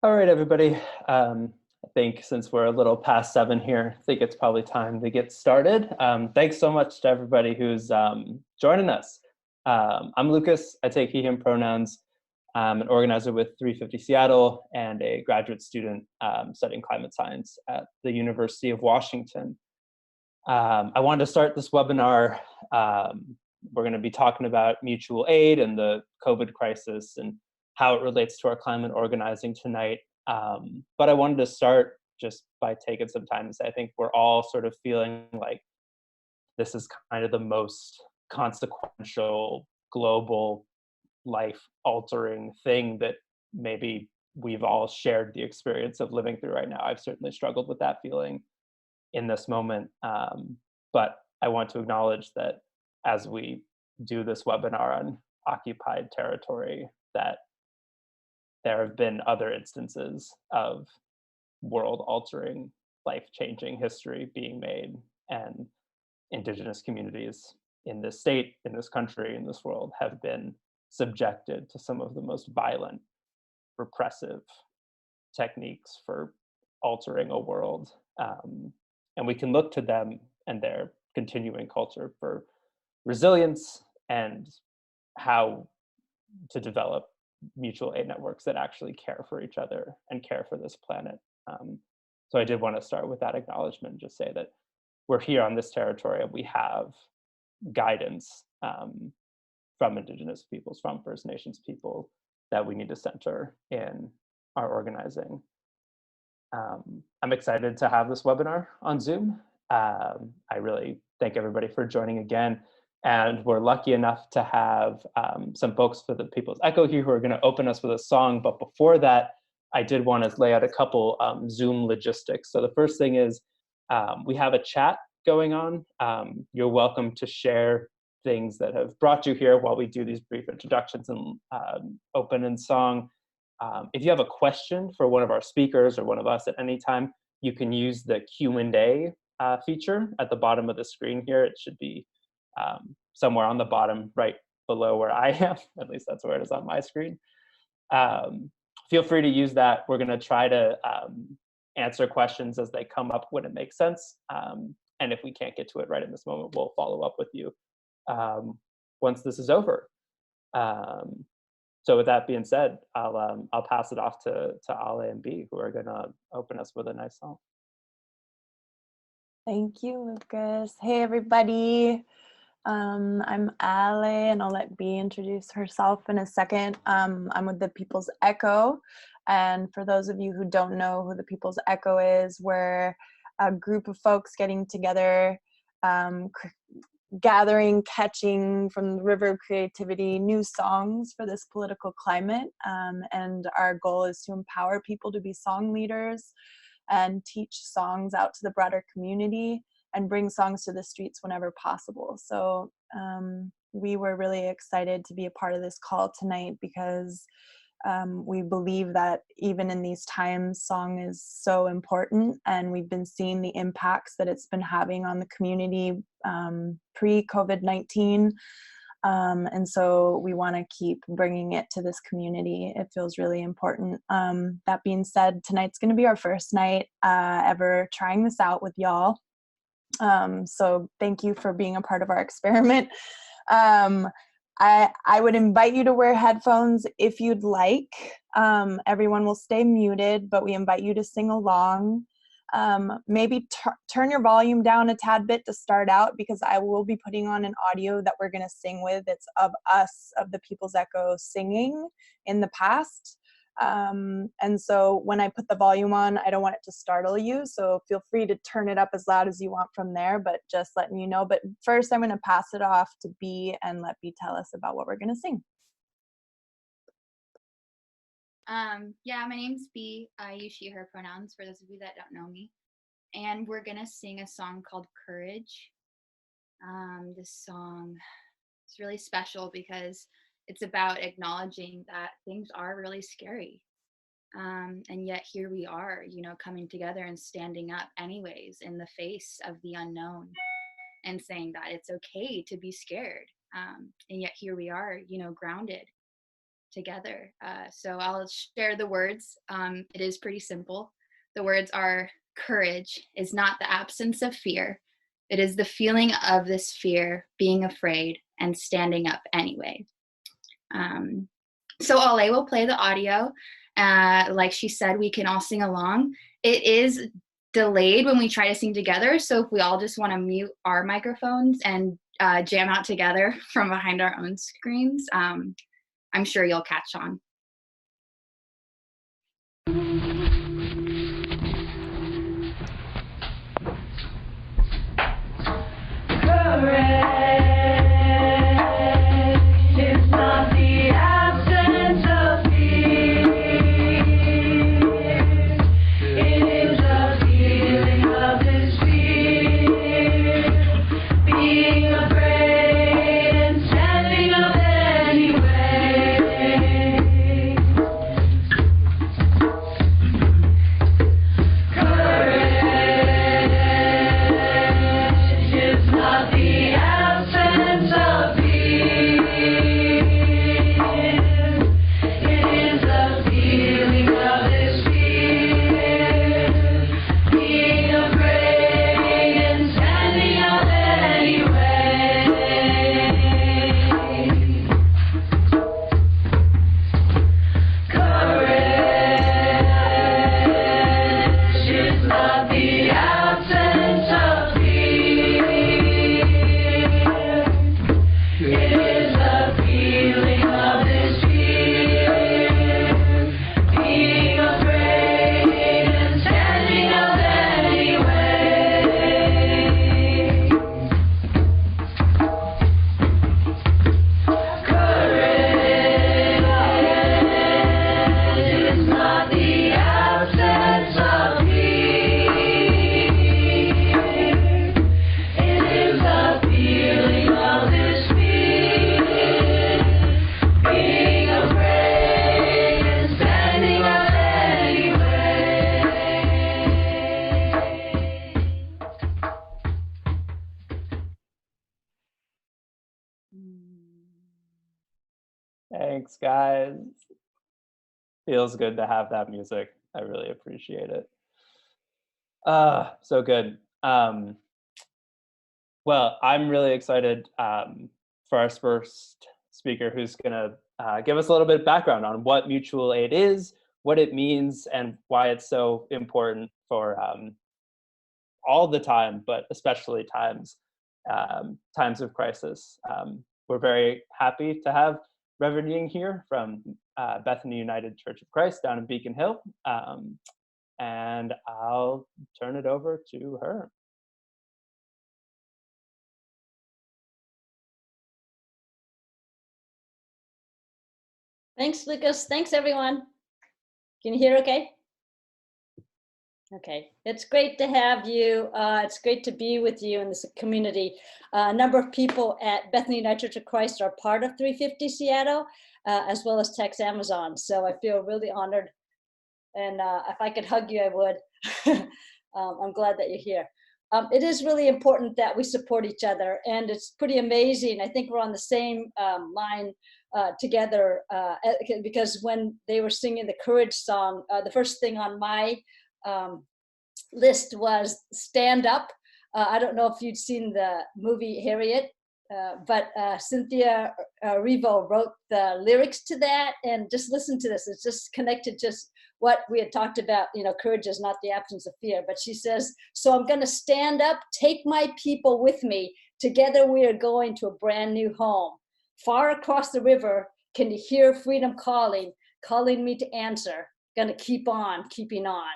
All right, everybody. I think since we're a little past 7 here, I think it's probably time to get started. Thanks so much to everybody who's joining us. I'm Lucas. I take he, him pronouns. I'm an organizer with 350 Seattle and a graduate student studying climate science at the University of Washington. I wanted to start this webinar. We're going to be talking about mutual aid and the COVID crisis and how it relates to our climate organizing tonight. But I wanted to start just by taking some time to say I think we're all sort of feeling like this is kind of the most consequential, global, life-altering thing that maybe we've all shared the experience of living through right now. I've certainly struggled with that feeling in this moment. But I want to acknowledge that as we do this webinar on occupied territory, that there have been other instances of world-altering, life-changing history being made, and Indigenous communities in this state, in this country, in this world have been subjected to some of the most violent, repressive techniques for altering a world. And we can look to them and their continuing culture for resilience and how to develop mutual aid networks that actually care for each other and care for this planet. So I did want to start with that acknowledgement and just say that we're here on this territory and we have guidance from Indigenous peoples, from First Nations people that we need to center in our organizing. I'm excited to have this webinar on Zoom. I really thank everybody for joining again. And we're lucky enough to have some folks for the People's Echo here who are going to open us with a song. But before that, I did want to lay out a couple Zoom logistics. So the first thing is we have a chat going on. You're welcome to share things that have brought you here while we do these brief introductions and open in song. If you have a question for one of our speakers or one of us at any time, you can use the Q&A feature at the bottom of the screen here. It should be somewhere on the bottom right below where I am. At least that's where it is on my screen. Feel free to use that. We're going to try to answer questions as they come up when it makes sense. And if we can't get to it right in this moment, we'll follow up with you once this is over. So with that being said, I'll pass it off to Ale and B, who are going to open us with a nice song. Thank you, Lucas. Hey, everybody. I'm Ale, and I'll let B introduce herself in a second. I'm with the People's Echo, and for those of you who don't know who the People's Echo is, we're a group of folks getting together, gathering, catching from the river of creativity new songs for this political climate, and our goal is to empower people to be song leaders and teach songs out to the broader community and bring songs to the streets whenever possible. So we were really excited to be a part of this call tonight because we believe that even in these times, song is so important, and we've been seeing the impacts that it's been having on the community pre-COVID-19. And so we want to keep bringing it to this community. It feels really important. That being said, tonight's going to be our first night ever trying this out with y'all. So thank you for being a part of our experiment. I would invite you to wear headphones if you'd like. Everyone will stay muted, but we invite you to sing along. Maybe turn your volume down a tad bit to start out, because I will be putting on an audio that we're going to sing with. It's of us, of the People's Echo, singing in the past. And so when I put the volume on, I don't want it to startle you. So feel free to turn it up as loud as you want from there, but just letting you know. But first, I'm going to pass it off to B and let B tell us about what we're going to sing. Yeah, my name's B. I use she, her pronouns for those of you that don't know me. And we're gonna sing a song called Courage. This song is really special because it's about acknowledging that things are really scary. And yet here we are, coming together and standing up anyways in the face of the unknown and saying that it's okay to be scared. And yet here we are, grounded together. So I'll share the words. It is pretty simple. The words are: courage is not the absence of fear. It is the feeling of this fear, being afraid, and standing up anyway. So Ale will play the audio. Like she said, we can all sing along. It is delayed when we try to sing together, so if we all just want to mute our microphones and jam out together from behind our own screens, I'm sure you'll catch on. Thanks, guys. Feels good to have that music. I really appreciate it. So good. Well, I'm really excited for our first speaker, who's going to give us a little bit of background on what mutual aid is, what it means, and why it's so important for all the time, but especially times of crisis. We're very happy to have Reverend Ying here from Bethany United Church of Christ down in Beacon Hill. And I'll turn it over to her. Thanks, Lucas. Thanks, everyone. Can you hear okay? Okay, it's great to have you. It's great to be with you in this community. A number of people at Bethany United Church of Christ are part of 350 Seattle, as well as Tex Amazon. So I feel really honored. And if I could hug you, I would. I'm glad that you're here. It is really important that we support each other. And it's pretty amazing. I think we're on the same line together, because when they were singing the Courage song, the first thing on my list was Stand Up. I don't know if you'd seen the movie Harriet, but Cynthia Revo wrote the lyrics to that, and just listen to this. It's just connected, just what we had talked about, courage is not the absence of fear. But she says, so I'm going to stand up, take my people with me. Together we are going to a brand new home. Far across the river, can you hear freedom calling me to answer? Gonna keep on, keeping on.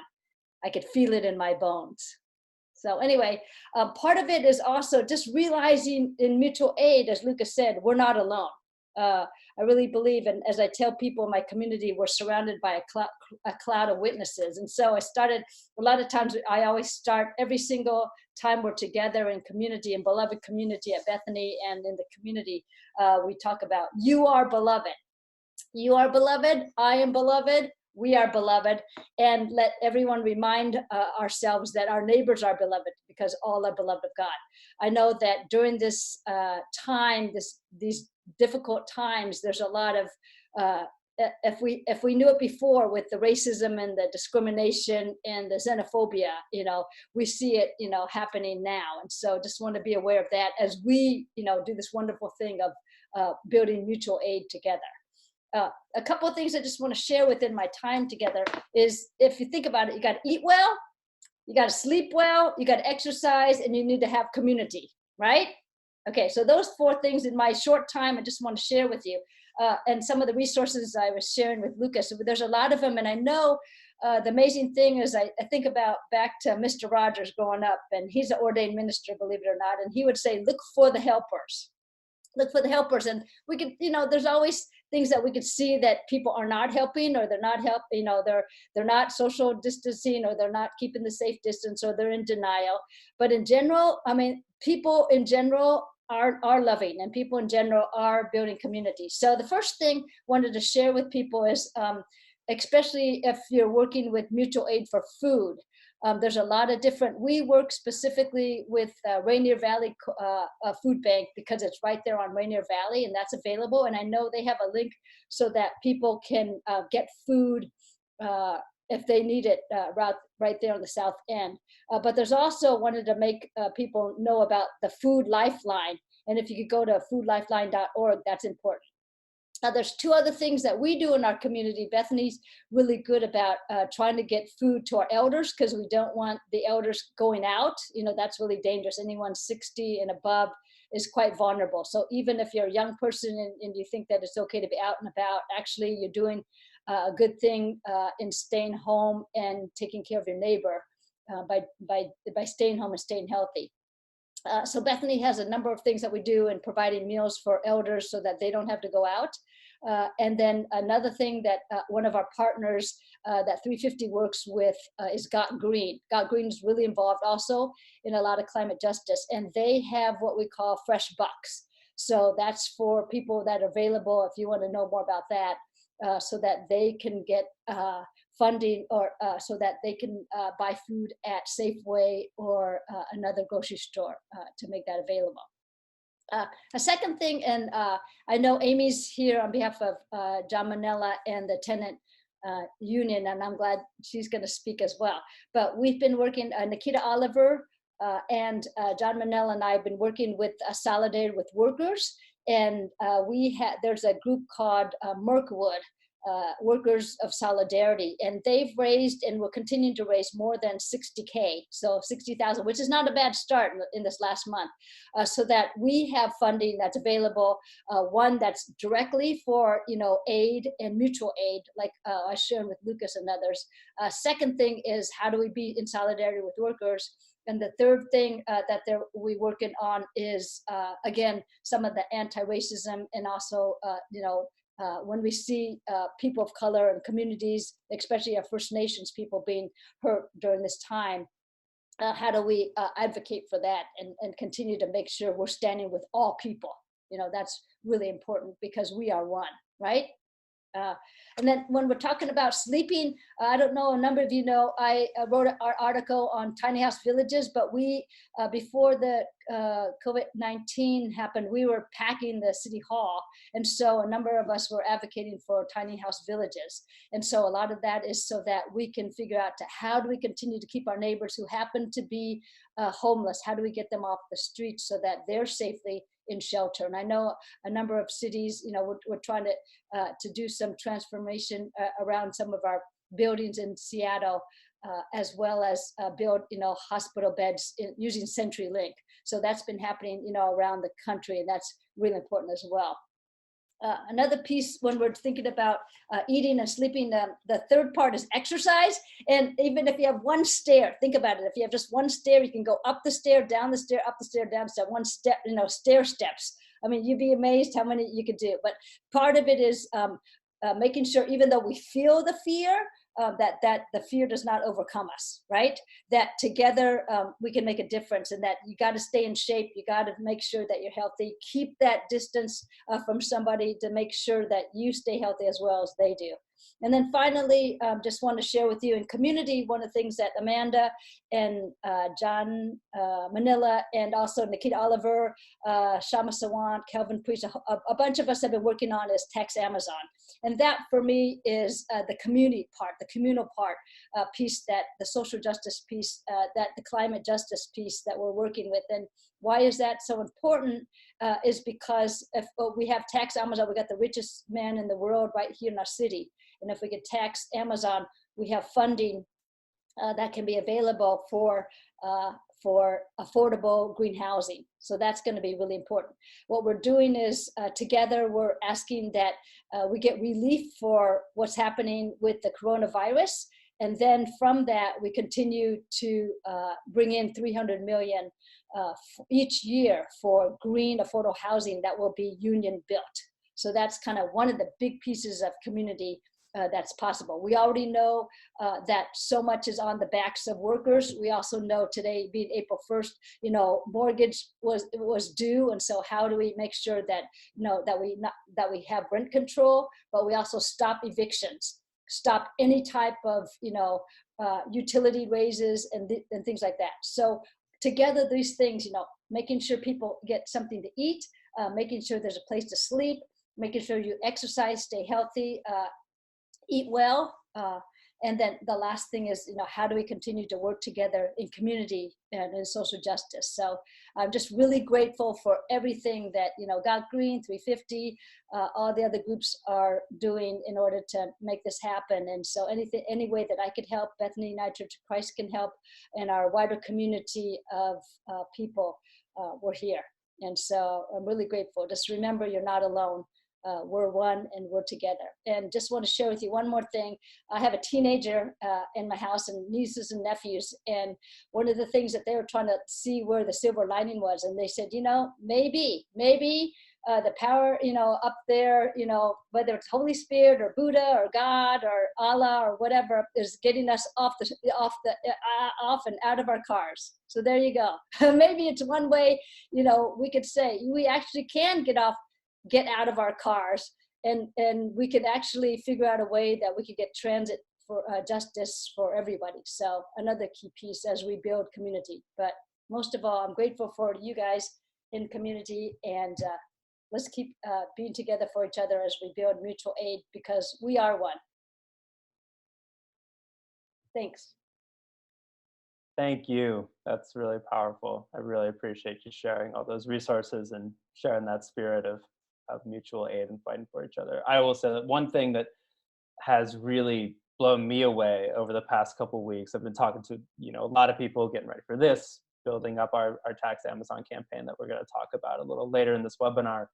I could feel it in my bones. So anyway, part of it is also just realizing in mutual aid, as Lucas said, we're not alone. I really believe, and as I tell people in my community, we're surrounded by a cloud of witnesses. And so I started, a lot of times I always start every single time we're together in community, in beloved community at Bethany and in the community, we talk about, you are beloved. You are beloved, I am beloved, we are beloved, and let everyone remind ourselves that our neighbors are beloved, because all are beloved of God. I know that during this time, these difficult times, there's a lot of if we knew it before with the racism and the discrimination and the xenophobia, we see it, happening now. And so just want to be aware of that as we, do this wonderful thing of building mutual aid together. A couple of things I just want to share within my time together is, if you think about it, you got to eat well, you got to sleep well, you got to exercise, and you need to have community, right? Okay, so those 4 things in my short time, I just want to share with you. And some of the resources I was sharing with Lucas, there's a lot of them. And I know the amazing thing is I think about back to Mr. Rogers growing up, and he's an ordained minister, believe it or not. And he would say, look for the helpers. Look for the helpers. And we could, there's always things that we could see that people are not helping, or they're not helping, they're not social distancing, or they're not keeping the safe distance, or they're in denial. But in general, people in general are loving, and people in general are building communities. So the first thing I wanted to share with people is, especially if you're working with mutual aid for food, there's a lot of different, we work specifically with Rainier Valley Food Bank, because it's right there on Rainier Valley, and that's available. And I know they have a link so that people can get food if they need it right there on the south end. But there's also wanted to make people know about the Food Lifeline. And if you could go to foodlifeline.org, that's important. There's 2 other things that we do in our community. Bethany's really good about trying to get food to our elders, because we don't want the elders going out. That's really dangerous. Anyone 60 and above is quite vulnerable. So even if you're a young person and you think that it's okay to be out and about, actually you're doing a good thing in staying home and taking care of your neighbor by staying home and staying healthy. So Bethany has a number of things that we do in providing meals for elders so that they don't have to go out. And then another thing that one of our partners that 350 works with is Got Green. Got Green is really involved also in a lot of climate justice, and they have what we call fresh bucks. So that's for people that are available, if you want to know more about that, so that they can get funding, or so that they can buy food at Safeway or another grocery store to make that available. A second thing, and I know Amy's here on behalf of John Manella and the Tenant Union, and I'm glad she's going to speak as well. But we've been working, Nikita Oliver and John Manella and I have been working with Solidarity with Workers, and there's a group called Mirkwood, Workers of Solidarity, and they've raised and will continue to raise more than 60K, so 60,000, which is not a bad start in this last month, so that we have funding that's available, one that's directly for aid and mutual aid, like I shared with Lucas and others. Second thing is, how do we be in solidarity with workers? And the third thing that we're working on is, again, some of the anti-racism, and also, when we see people of color and communities, especially our First Nations people, being hurt during this time, how do we advocate for that and continue to make sure we're standing with all people? That's really important, because we are one, right? And then when we're talking about sleeping, I don't know, a number of you know, I wrote our article on tiny house villages, but we, before the COVID-19 happened, we were packing the city hall. And so a number of us were advocating for tiny house villages. And so a lot of that is so that we can figure out how do we continue to keep our neighbors who happen to be homeless, how do we get them off the streets so that they're safely in shelter. And I know a number of cities, we're trying to do some transformation around some of our buildings in Seattle, as well as build, hospital beds using CenturyLink. So that's been happening, around the country, and that's really important as well. Another piece when we're thinking about eating and sleeping, the third part is exercise. And even if you have one stair, think about it. If you have just one stair, you can go up the stair, down the stair, up the stair, down the stair, one step, stair steps. I mean, you'd be amazed how many you could do. But part of it is making sure, even though we feel the fear, that the fear does not overcome us, right? That together we can make a difference, and that you got to stay in shape. You got to make sure that you're healthy. Keep that distance from somebody to make sure that you stay healthy as well as they do. And then finally, just want to share with you in community, one of the things that Amanda and John Manila and also Nikita Oliver, Shama Sawant, Kelvin Priest, a bunch of us have been working on is Tax Amazon. And that for me is the community part, the communal part piece, that the social justice piece, that the climate justice piece that we're working with. And why is that so important? Is because if we have Tax Amazon, we got the richest man in the world right here in our city. And if we get Tax Amazon, we have funding that can be available for affordable green housing. So that's going to be really important. What we're doing is together we're asking that we get relief for what's happening with the coronavirus. And then from that, we continue to bring in 300 million each year for green affordable housing that will be union built. So that's kind of one of the big pieces of community that's possible. We already know that so much is on the backs of workers. We also know today, being April 1st, mortgage was due, and so how do we make sure that that we have rent control, but we also stop evictions, stop any type of utility raises and things like that. So together, these things, making sure people get something to eat, making sure there's a place to sleep, making sure you exercise, stay healthy, eat well, and then the last thing is, how do we continue to work together in community and in social justice? So I'm just really grateful for everything that, Got Green, 350, all the other groups are doing in order to make this happen. And so any way that I could help, Bethany United Church of Christ can help, and our wider community of people, we're here. And so I'm really grateful. Just remember, you're not alone. We're one and we're together. And just want to share with you one more thing. I have a teenager in my house and nieces and nephews. And one of the things that they were trying to see where the silver lining was. And they said, maybe the power, up there, whether it's Holy Spirit or Buddha or God or Allah or whatever, is getting us off and out of our cars. So there you go. Maybe it's one way, we could say we actually can get out of our cars, and we could actually figure out a way that we could get transit for justice for everybody. So another key piece as we build community. But most of all, I'm grateful for you guys in community, and let's keep being together for each other as we build mutual aid, because we are one. Thanks. Thank you. That's really powerful. I really appreciate you sharing all those resources and sharing that spirit of mutual aid and fighting for each other. I will say that one thing that has really blown me away over the past couple of weeks, I've been talking to a lot of people getting ready for this, building up our Tax Amazon campaign that we're going to talk about a little later in this webinar,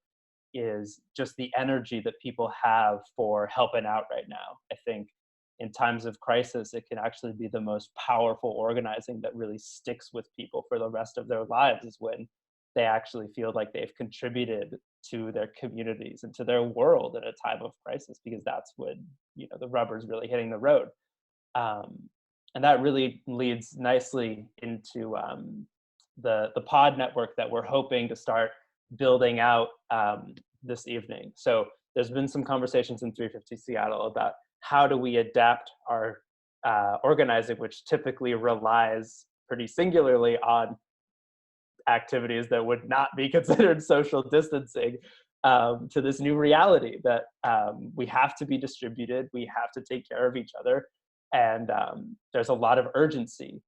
is just the energy that people have for helping out right now. I think in times of crisis, it can actually be the most powerful organizing that really sticks with people for the rest of their lives, is when they actually feel like they've contributed to their communities and to their world in a time of crisis, because that's when the rubber's really hitting the road. And that really leads nicely into the pod network that we're hoping to start building out this evening. So there's been some conversations in 350 Seattle about how do we adapt our organizing, which typically relies pretty singularly on activities that would not be considered social distancing, to this new reality that we have to be distributed, we have to take care of each other, and there's a lot of urgency.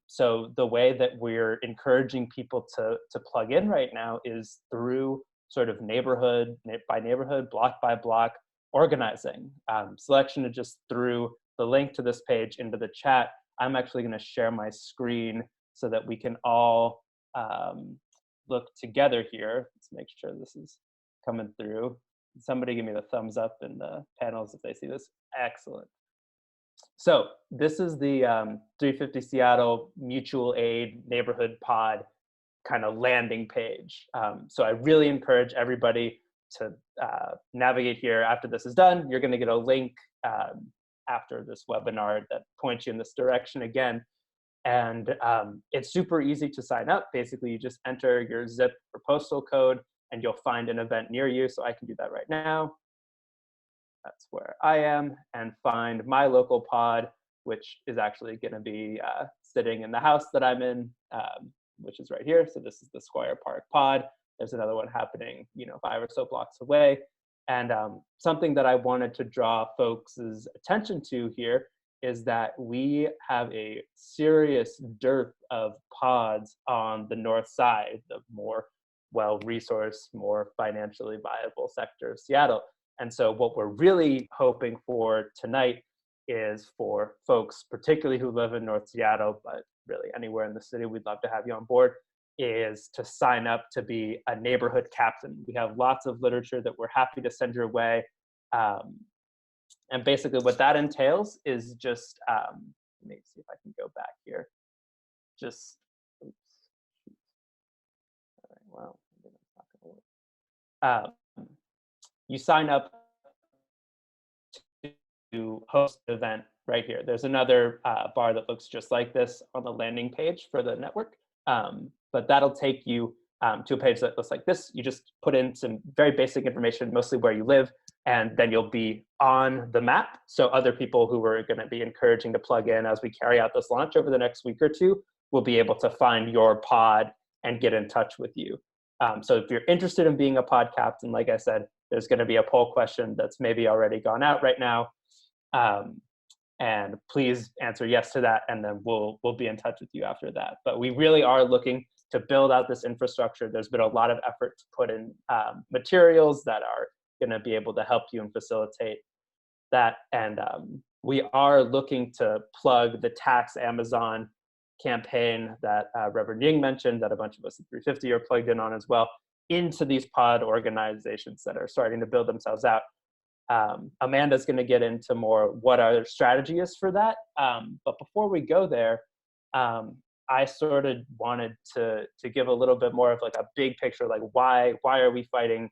So the way that we're encouraging people to plug in right now is through sort of neighborhood by neighborhood, block by block organizing. Selection just threw the link to this page into the chat. I'm actually going to share my screen so that we can all look together here. Let's make sure this is coming through. Somebody give me the thumbs up in the panels if they see this. Excellent. So this is the 350 Seattle Mutual Aid Neighborhood Pod kind of landing page. So I really encourage everybody to navigate here after this is done. You're going to get a link after this webinar that points you in this direction again. And it's super easy to sign up. Basically, you just enter your zip or postal code and you'll find an event near you. So I can do that right now. that's where I am, and find my local pod, which is actually going to be sitting in the house that I'm in, which is right here. So this is the Squire Park pod. There's another one happening, 5 or so blocks away. And something that I wanted to draw folks' attention to here is that we have a serious dearth of pods on the north side, the more well-resourced, more financially viable sector of Seattle. And so what we're really hoping for tonight is for folks, particularly who live in North Seattle, but really anywhere in the city, we'd love to have you on board, is to sign up to be a neighborhood captain. We have lots of literature that we're happy to send your way. And basically what that entails is just, let me see if I can go back here. Just, oops. All right, well, it's not gonna work. You sign up to host an event right here. There's another bar that looks just like this on the landing page for the network. But that'll take you to a page that looks like this. You just put in some very basic information, mostly where you live, and then you'll be on the map. So other people who we're going to be encouraging to plug in as we carry out this launch over the next week or two will be able to find your pod and get in touch with you. So if you're interested in being a pod captain, like I said, there's going to be a poll question that's maybe already gone out right now. And please answer yes to that, and then we'll be in touch with you after that. But we really are looking to build out this infrastructure. There's been a lot of effort to put in materials that are going to be able to help you and facilitate that. And we are looking to plug the Tax Amazon campaign that Reverend Ying mentioned, that a bunch of us at 350 are plugged in on as well, into these pod organizations that are starting to build themselves out. Amanda's going to get into more what our strategy is for that. But before we go there, I sort of wanted to give a little bit more of like a big picture, like why are we fighting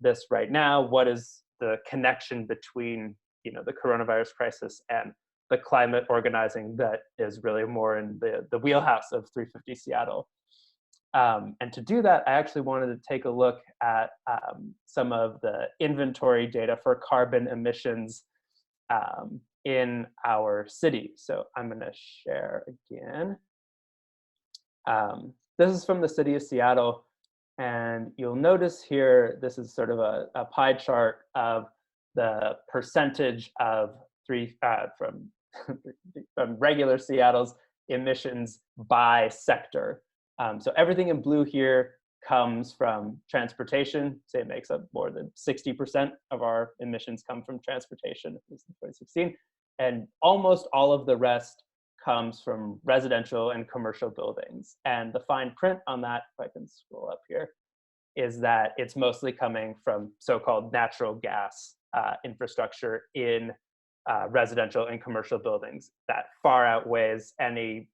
this right now? What is the connection between the coronavirus crisis and the climate organizing that is really more in the wheelhouse of 350 Seattle? And to do that, I actually wanted to take a look at some of the inventory data for carbon emissions in our city. So I'm going to share again. This is from the city of Seattle. And you'll notice here, this is sort of a pie chart of the percentage of from regular Seattle's emissions by sector. So everything in blue here comes from transportation. Say it makes up more than 60% of our emissions come from transportation, at least in 2016. And almost all of the rest comes from residential and commercial buildings. And the fine print on that, if I can scroll up here, is that it's mostly coming from so-called natural gas infrastructure in residential and commercial buildings that far outweighs any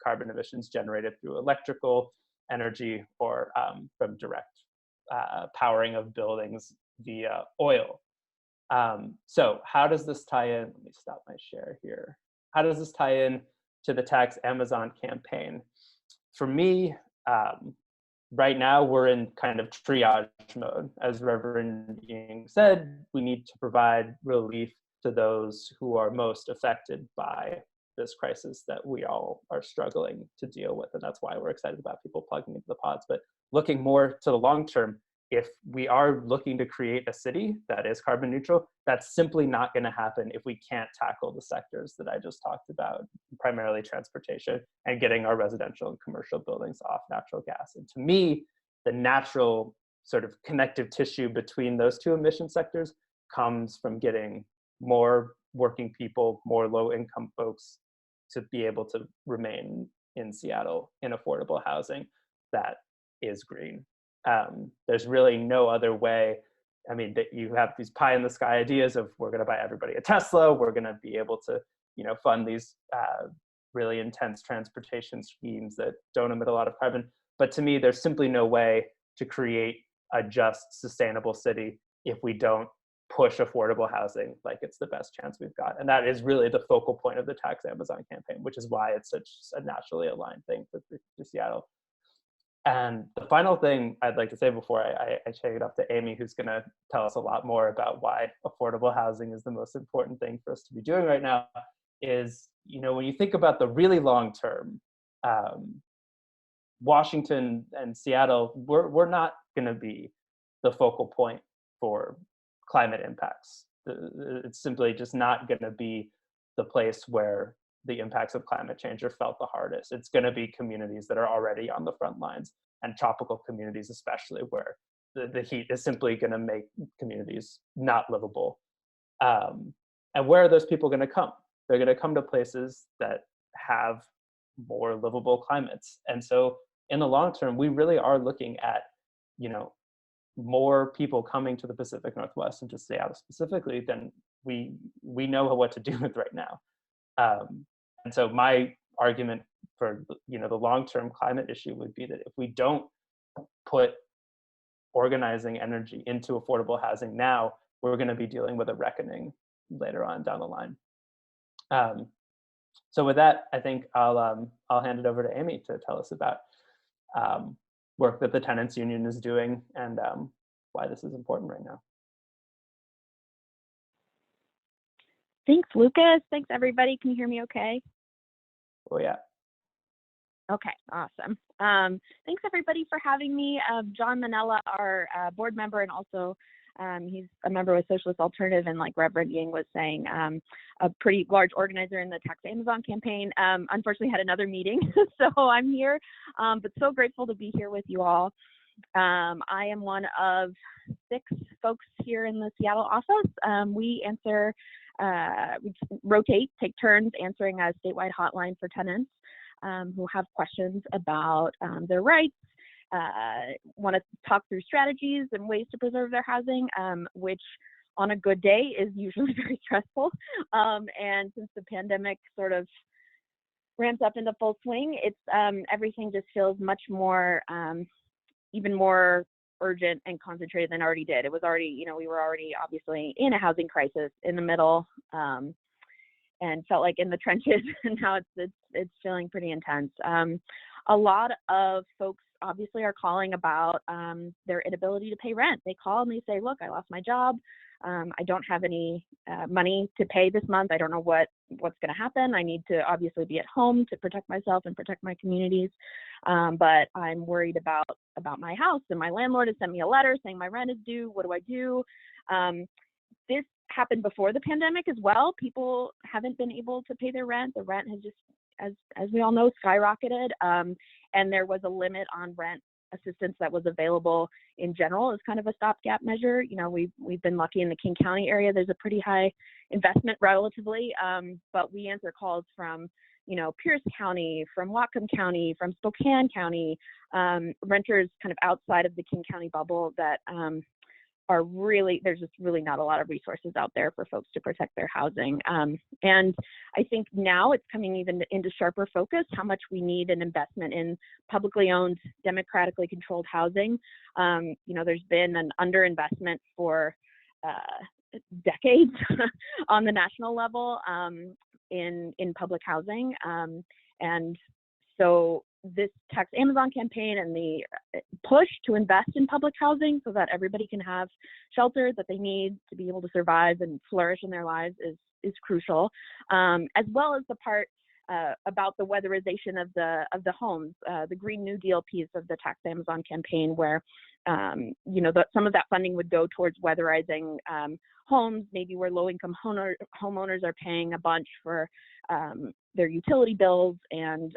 carbon emissions generated through electrical energy or from direct powering of buildings via oil. So how does this tie in? Let me stop my share here. How does this tie in to the Tax Amazon campaign? For me, right now we're in kind of triage mode. As Reverend Ying said, we need to provide relief to those who are most affected by this crisis that we all are struggling to deal with. And that's why we're excited about people plugging into the pods. But looking more to the long term, if we are looking to create a city that is carbon neutral, that's simply not going to happen if we can't tackle the sectors that I just talked about, primarily transportation and getting our residential and commercial buildings off natural gas. And to me, the natural sort of connective tissue between those two emission sectors comes from getting more working people, more low-income folks to be able to remain in Seattle in affordable housing that is green. There's really no other way. I mean, that you have these pie in the sky ideas of we're going to buy everybody a Tesla, we're going to be able to, fund these really intense transportation schemes that don't emit a lot of carbon. But to me, there's simply no way to create a just, sustainable city if we don't push affordable housing like it's the best chance we've got. And that is really the focal point of the Tax Amazon campaign, which is why it's such a naturally aligned thing for Seattle. And the final thing I'd like to say before I take it up to Amy, who's going to tell us a lot more about why affordable housing is the most important thing for us to be doing right now, is, when you think about the really long term, Washington and Seattle, we're not going to be the focal point for climate impacts. It's simply just not going to be the place where the impacts of climate change are felt the hardest. It's going to be communities that are already on the front lines, and tropical communities especially, where the heat is simply going to make communities not livable. And where are those people going to come? They're going to come to places that have more livable climates. And so in the long term, we really are looking at, more people coming to the Pacific Northwest and to Seattle specifically than we know what to do with right now. And so my argument for the long-term climate issue would be that if we don't put organizing energy into affordable housing now, we're going to be dealing with a reckoning later on down the line. So with that, I think I'll hand it over to Amy to tell us about work that the Tenants Union is doing and why this is important right now. Thanks, Lucas. Thanks, everybody. Can you hear me okay? Oh, yeah. Okay, awesome. Thanks, everybody, for having me. John Manella, our board member, and also he's a member with Socialist Alternative, and like Reverend Ying was saying, a pretty large organizer in the Tax Amazon campaign. Unfortunately, had another meeting, so I'm here, but so grateful to be here with you all. I am one of 6 folks here in the Seattle office. We answer, we rotate, take turns answering a statewide hotline for tenants who have questions about their rights, want to talk through strategies and ways to preserve their housing, which on a good day is usually very stressful. And since the pandemic sort of ramped up into full swing, it's everything just feels much more, even more urgent and concentrated than already did. It was already, we were already obviously in a housing crisis in the middle, and felt like in the trenches, and now it's feeling pretty intense. A lot of folks obviously are calling about their inability to pay rent. They call and they say, look, I lost my job. I don't have any money to pay this month. I don't know what's going to happen. I need to obviously be at home to protect myself and protect my communities. But I'm worried about my house, and my landlord has sent me a letter saying my rent is due. What do I do? This happened before the pandemic as well. People haven't been able to pay their rent. The rent has just, as we all know, skyrocketed. And there was a limit on rent assistance that was available in general as kind of a stopgap measure. We've been lucky in the King County area. There's a pretty high investment relatively, but we answer calls from, Pierce County, from Whatcom County, from Spokane County, renters kind of outside of the King County bubble that are really, there's just really not a lot of resources out there for folks to protect their housing. And I think now it's coming even into sharper focus how much we need an investment in publicly owned, democratically controlled housing. There's been an underinvestment for decades on the national level in public housing. And so this Tax Amazon campaign and the push to invest in public housing so that everybody can have shelter that they need to be able to survive and flourish in their lives is crucial, as well as the part about the weatherization of the homes, the Green New Deal piece of the Tax Amazon campaign, where some of that funding would go towards weatherizing homes, maybe where low-income homeowners are paying a bunch for their utility bills, and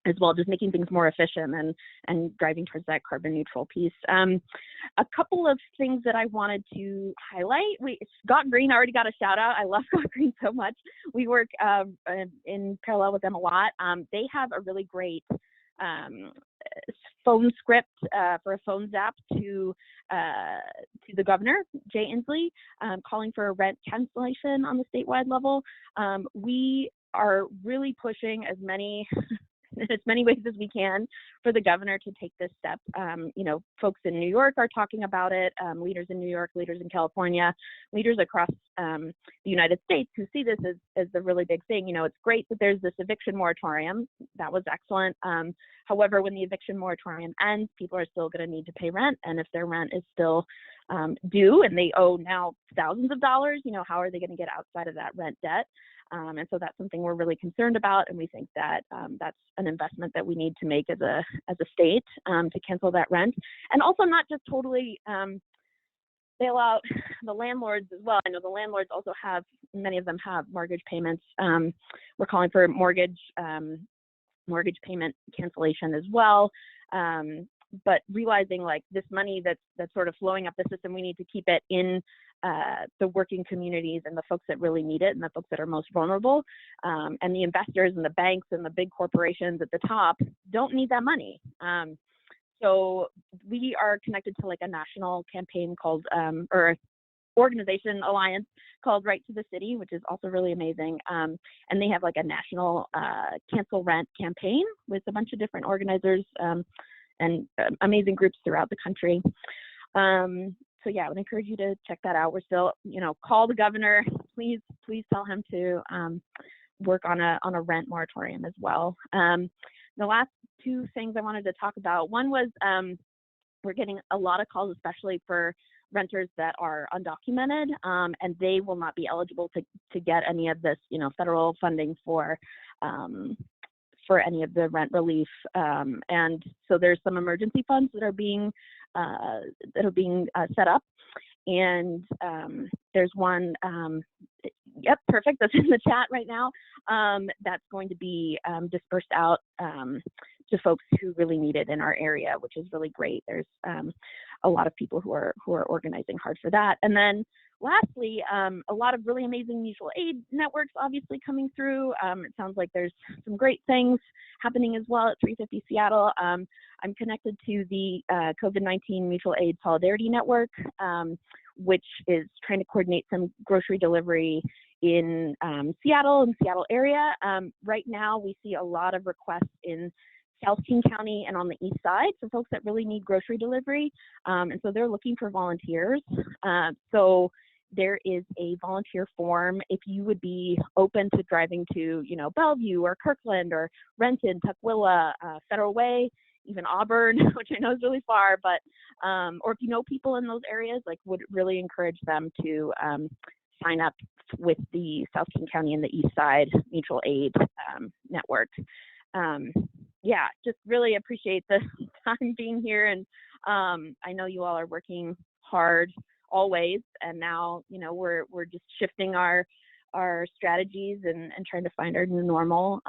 as well just making things more efficient and driving towards that carbon neutral piece. A couple of things that I wanted to highlight. Scott Green already got a shout out. I love Scott Green so much. We work in parallel with them a lot. They have a really great phone script for a phone zap to the governor, Jay Inslee, calling for a rent cancellation on the statewide level. We are really pushing as many in as many ways as we can for the governor to take this step. You know, folks in New York are talking about it, leaders in New York, leaders in California, leaders across the United States who see this as the really big thing. You know, it's great that there's this eviction moratorium. That was excellent. However, when the eviction moratorium ends, people are still going to need to pay rent. And if their rent is still due and they owe now thousands of dollars, you know, how are they going to get outside of that rent debt? And so that's something we're really concerned about, and we think that that's an investment that we need to make as a state to cancel that rent, and also not just totally bail out the landlords as well. I know the landlords also have, many of them have mortgage payments. We're calling for mortgage payment cancellation as well. But realizing like this money that's sort of flowing up the system, we need to keep it in the working communities and the folks that really need it and the folks that are most vulnerable. And the investors and the banks and the big corporations at the top don't need that money. So we are connected to like a national campaign called, or organization alliance called Right to the City, which is also really amazing. And they have like a national cancel rent campaign with a bunch of different organizers and amazing groups throughout the country. So yeah, I would encourage you to check that out. We're still, you know, call the governor, please tell him to work on a rent moratorium as well. The last two things I wanted to talk about, one was we're getting a lot of calls, especially for renters that are undocumented, and they will not be eligible to get any of this, you know, federal funding for any of the rent relief. And so there's some emergency funds that are being set up. And there's one, yep, perfect, that's in the chat right now, that's going to be dispersed out to folks who really need it in our area, which is really great. There's a lot of people who are organizing hard for that. And then lastly, a lot of really amazing mutual aid networks obviously coming through. It sounds like there's some great things happening as well at 350 Seattle. I'm connected to the COVID-19 Mutual Aid Solidarity Network, which is trying to coordinate some grocery delivery in Seattle and Seattle area. Right now, we see a lot of requests in South King County and on the east side for folks that really need grocery delivery. And so they're looking for volunteers. So there is a volunteer form if you would be open to driving to, you know, Bellevue or Kirkland or Renton, Tukwila, Federal Way, even Auburn, which I know is really far, but, or if you know people in those areas, like would really encourage them to sign up with the South King County and the East Side Mutual Aid Network. Yeah, just really appreciate the time being here. And I know you all are working hard always. And now, you know, we're just shifting our strategies and trying to find our new normal.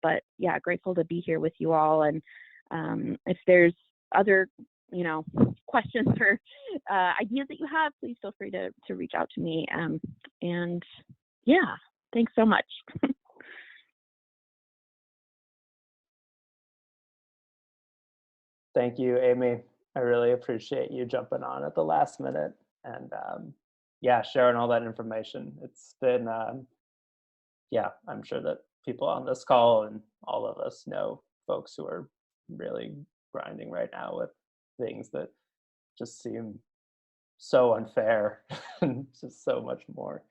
But yeah, grateful to be here with you all. And if there's other, you know, questions or ideas that you have, please feel free to reach out to me. And yeah, thanks so much. Thank you, Amy. I really appreciate you jumping on at the last minute and yeah, sharing all that information. It's been, yeah, I'm sure that people on this call and all of us know folks who are really grinding right now with things that just seem so unfair and just so much more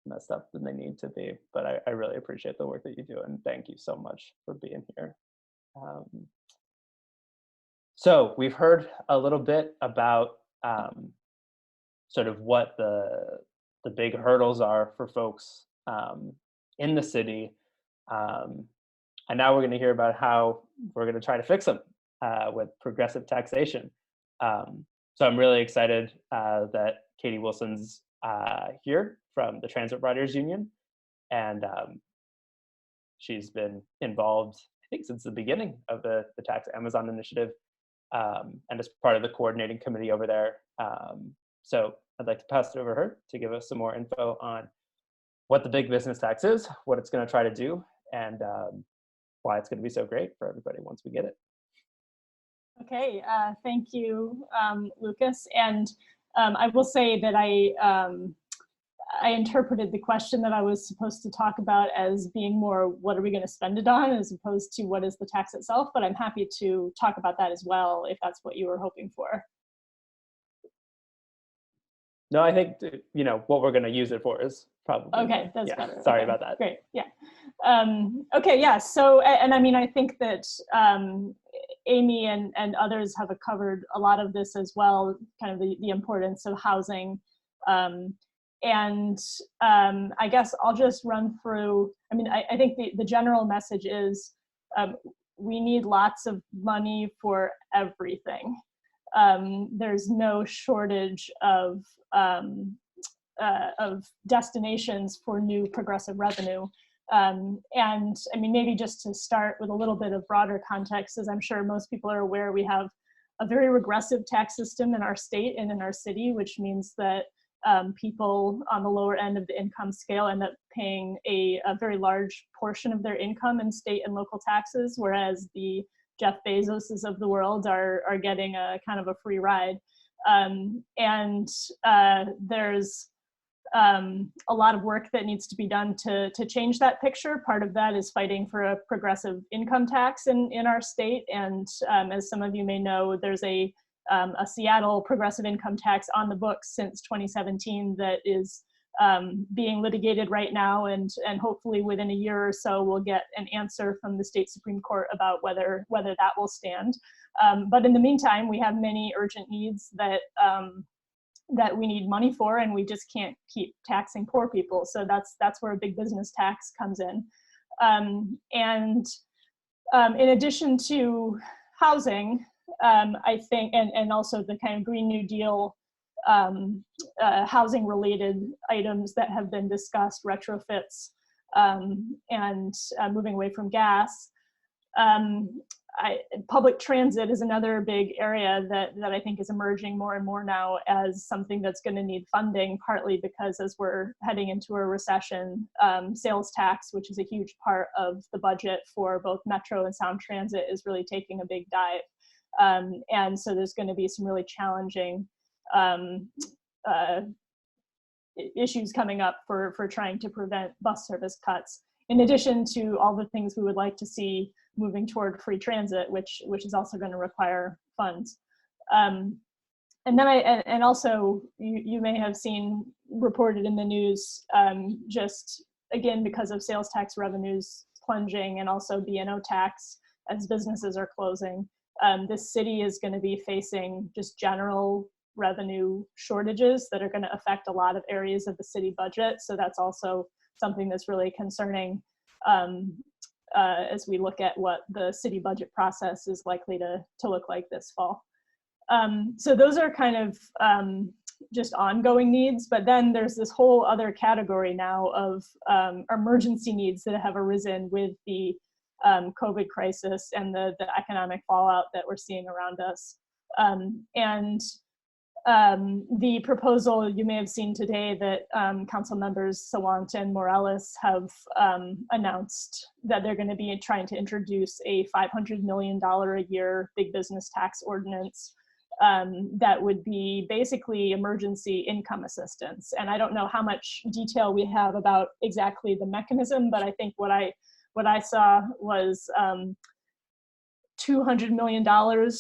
messed up than they need to be. But I really appreciate the work that you do, and thank you so much for being here. So we've heard a little bit about sort of what the big hurdles are for folks in the city. And now we're going to hear about how we're going to try to fix them with progressive taxation. So I'm really excited that Katie Wilson's here from the Transit Riders Union. And she's been involved, I think, since the beginning of the Tax Amazon Initiative, and as part of the coordinating committee over there. So I'd like to pass it over to her to give us some more info on what the big business tax is, what it's going to try to do, and why it's going to be so great for everybody once we get it. Okay, thank you, Lucas. And I will say that I interpreted the question that I was supposed to talk about as being more, what are we going to spend it on, as opposed to what is the tax itself, but I'm happy to talk about that as well, if that's what you were hoping for. No, I think, what we're going to use it for is probably. Okay, that's better. Sorry Okay, about that. Great, yeah. Okay, yeah, so, and I mean, I think that Amy and others have covered a lot of this as well, kind of the importance of housing. I guess I'll just run through, I mean, I think the general message is we need lots of money for everything. There's no shortage of destinations for new progressive revenue. And I mean, maybe just to start with a little bit of broader context, as I'm sure most people are aware, we have a very regressive tax system in our state and in our city, which means that people on the lower end of the income scale end up paying a very large portion of their income in state and local taxes, whereas the Jeff Bezoses of the world are getting a kind of a free ride. There's a lot of work that needs to be done to change that picture. Part of that is fighting for a progressive income tax in our state. And as some of you may know, there's a Seattle progressive income tax on the books since 2017 that is being litigated right now, and hopefully within a year or so we'll get an answer from the state Supreme Court about whether that will stand. But in the meantime, we have many urgent needs that we need money for, and we just can't keep taxing poor people. So that's where a big business tax comes in. In addition to housing, I think, and also the kind of Green New Deal housing related items that have been discussed, retrofits, and moving away from gas. Public transit is another big area that I think is emerging more and more now as something that's going to need funding, partly because as we're heading into a recession, sales tax, which is a huge part of the budget for both Metro and Sound Transit, is really taking a big dive. And so there's going to be some really challenging issues coming up for trying to prevent bus service cuts, in addition to all the things we would like to see moving toward free transit, which is also going to require funds. And then and also you may have seen reported in the news, just again, because of sales tax revenues plunging and also B&O tax as businesses are closing, this city is going to be facing just general revenue shortages that are going to affect a lot of areas of the city budget. So that's also something that's really concerning as we look at what the city budget process is likely to look like this fall. So those are kind of just ongoing needs, but then there's this whole other category now of emergency needs that have arisen with the COVID crisis and the economic fallout that we're seeing around us. The proposal you may have seen today that council members Sawant and Morales have announced that they're going to be trying to introduce a $500 million a year big business tax ordinance that would be basically emergency income assistance. And I don't know how much detail we have about exactly the mechanism, but I think what I saw was $200 million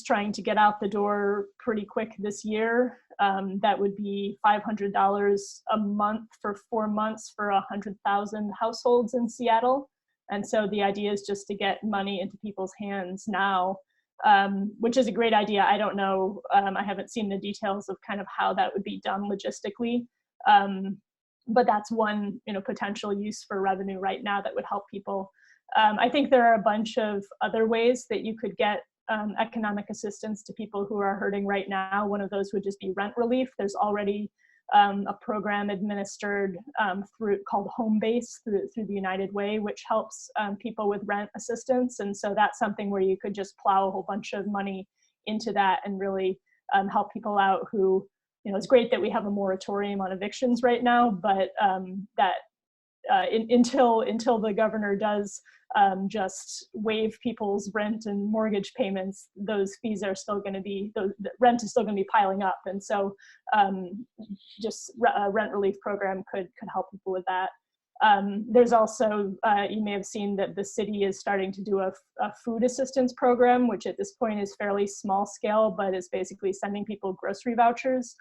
trying to get out the door pretty quick this year. That would be $500 a month for 4 months for 100,000 households in Seattle. And so the idea is just to get money into people's hands now, which is a great idea. I don't know, I haven't seen the details of kind of how that would be done logistically. But that's one potential use for revenue right now that would help people. I think there are a bunch of other ways that you could get economic assistance to people who are hurting right now. One of those would just be rent relief. There's already a program administered called Home Base through the United Way, which helps people with rent assistance. And so that's something where you could just plow a whole bunch of money into that and really help people out who, it's great that we have a moratorium on evictions right now, but that until the governor does just waive people's rent and mortgage payments, those fees are still going to be, the rent is still going to be piling up. And so just a rent relief program could help people with that. There's also, you may have seen that the city is starting to do a food assistance program, which at this point is fairly small scale, but is basically sending people grocery vouchers.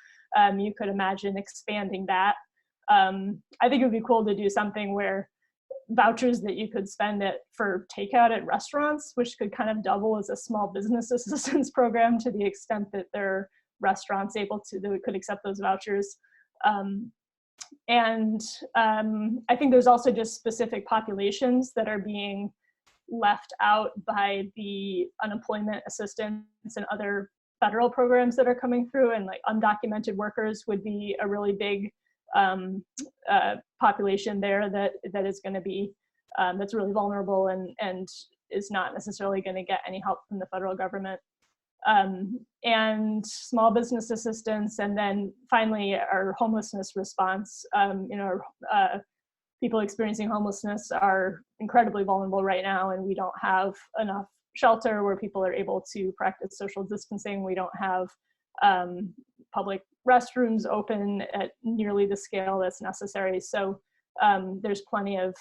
You could imagine expanding that. I think it would be cool to do something where vouchers that you could spend for takeout at restaurants, which could kind of double as a small business assistance program to the extent that there are restaurants that could accept those vouchers. And I think there's also just specific populations that are being left out by the unemployment assistance and other federal programs that are coming through, and like undocumented workers would be a really big population there that is going to be that's really vulnerable and is not necessarily going to get any help from the federal government. And small business assistance, and then finally our homelessness response. People experiencing homelessness are incredibly vulnerable right now, and we don't have enough shelter where people are able to practice social distancing. We don't have public restrooms open at nearly the scale that's necessary. So there's plenty of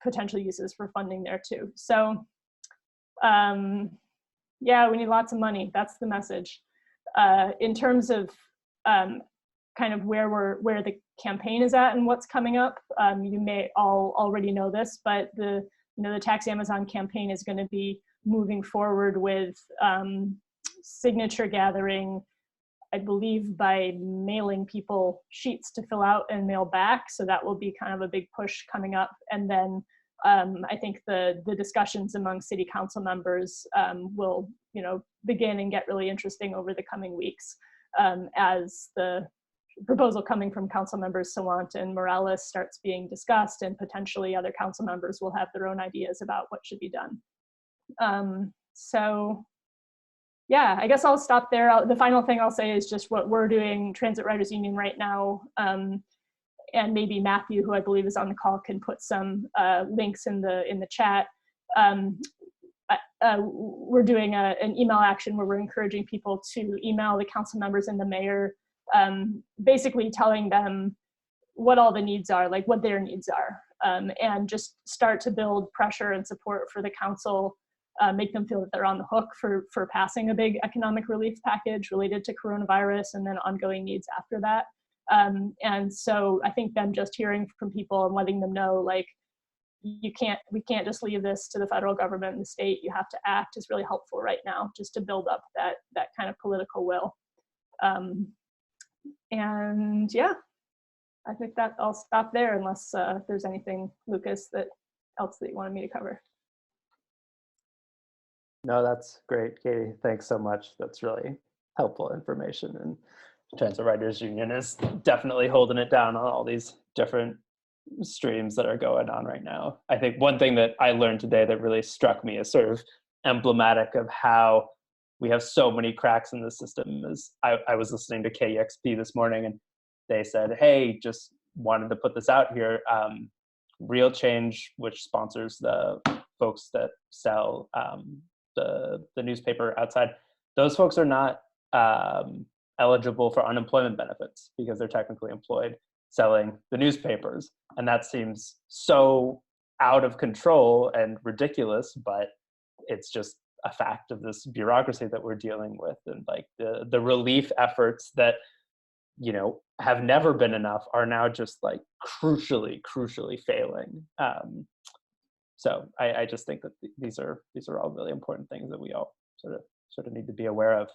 potential uses for funding there too. So yeah, we need lots of money. That's the message. In terms of kind of where the campaign is at and what's coming up, you may all already know this, but the Tax Amazon campaign is going to be moving forward with signature gathering, I believe, by mailing people sheets to fill out and mail back. So that will be kind of a big push coming up. And then I think the discussions among city council members will begin and get really interesting over the coming weeks as the proposal coming from council members Sawant and Morales starts being discussed, and potentially other council members will have their own ideas about what should be done. So yeah, I guess I'll stop there. The final thing I'll say is just what we're doing, Transit Writers Union, right now. And maybe Matthew, who I believe is on the call, can put some links in the chat. We're doing an email action where we're encouraging people to email the council members and the mayor, basically telling them what all the needs are, like what their needs are, and just start to build pressure and support for the council, make them feel that they're on the hook for passing a big economic relief package related to coronavirus and then ongoing needs after that. And so I think them just hearing from people and letting them know, like, we can't just leave this to the federal government and the state, you have to act, is really helpful right now, just to build up that kind of political will. And yeah, I think that I'll stop there unless there's anything, Lucas, else that you wanted me to cover. No, that's great, Katie. Thanks so much. That's really helpful information. And Transit Writers Union is definitely holding it down on all these different streams that are going on right now. I think one thing that I learned today that really struck me as sort of emblematic of how we have so many cracks in the system is I was listening to KEXP this morning, and they said, hey, just wanted to put this out here. Real Change, which sponsors the folks that sell the newspaper outside, those folks are not eligible for unemployment benefits because they're technically employed selling the newspapers. And that seems so out of control and ridiculous, but it's just a fact of this bureaucracy that we're dealing with. And like the relief efforts that, have never been enough are now just like crucially failing. So I just think that these are all really important things that we all sort of need to be aware of.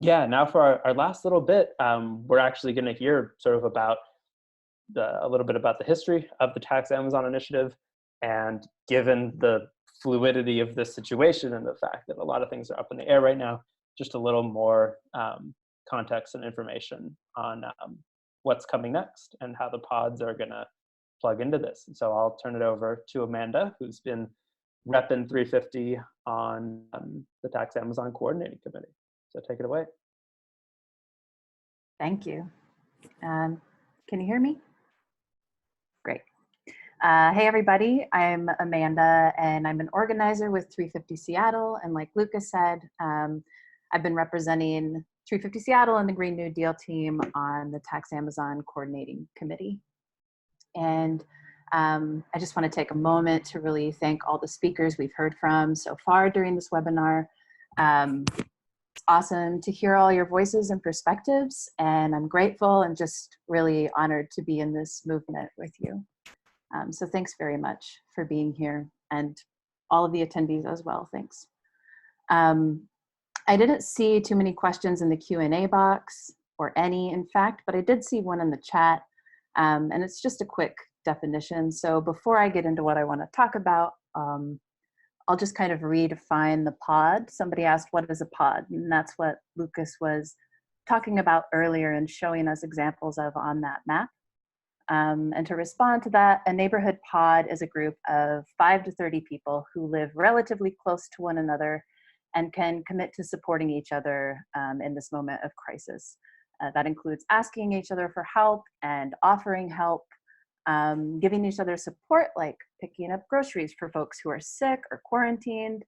Yeah, now for our last little bit, we're actually going to hear sort of about a little bit about the history of the Tax Amazon Initiative, and given the fluidity of this situation and the fact that a lot of things are up in the air right now, just a little more context and information on what's coming next and how the pods are going to plug into this. And so I'll turn it over to Amanda, who's been repping 350 on the Tax Amazon Coordinating Committee. So take it away. Thank you. Can you hear me? Hey everybody, I'm Amanda and I'm an organizer with 350 Seattle. And like Lucas said, I've been representing 350 Seattle and the Green New Deal team on the Tax Amazon Coordinating Committee. And I just want to take a moment to really thank all the speakers we've heard from so far during this webinar. It's awesome to hear all your voices and perspectives, and I'm grateful and just really honored to be in this movement with you. So thanks very much for being here, and all of the attendees as well, thanks. I didn't see too many questions in the Q&A box, or any in fact, but I did see one in the chat, and it's just a quick definition. So before I get into what I want to talk about, I'll just kind of redefine the pod. Somebody asked, what is a pod? And that's what Lucas was talking about earlier and showing us examples of on that map. And to respond to that, a neighborhood pod is a group of 5 to 30 people who live relatively close to one another and can commit to supporting each other in this moment of crisis. That includes asking each other for help and offering help, giving each other support, like picking up groceries for folks who are sick or quarantined,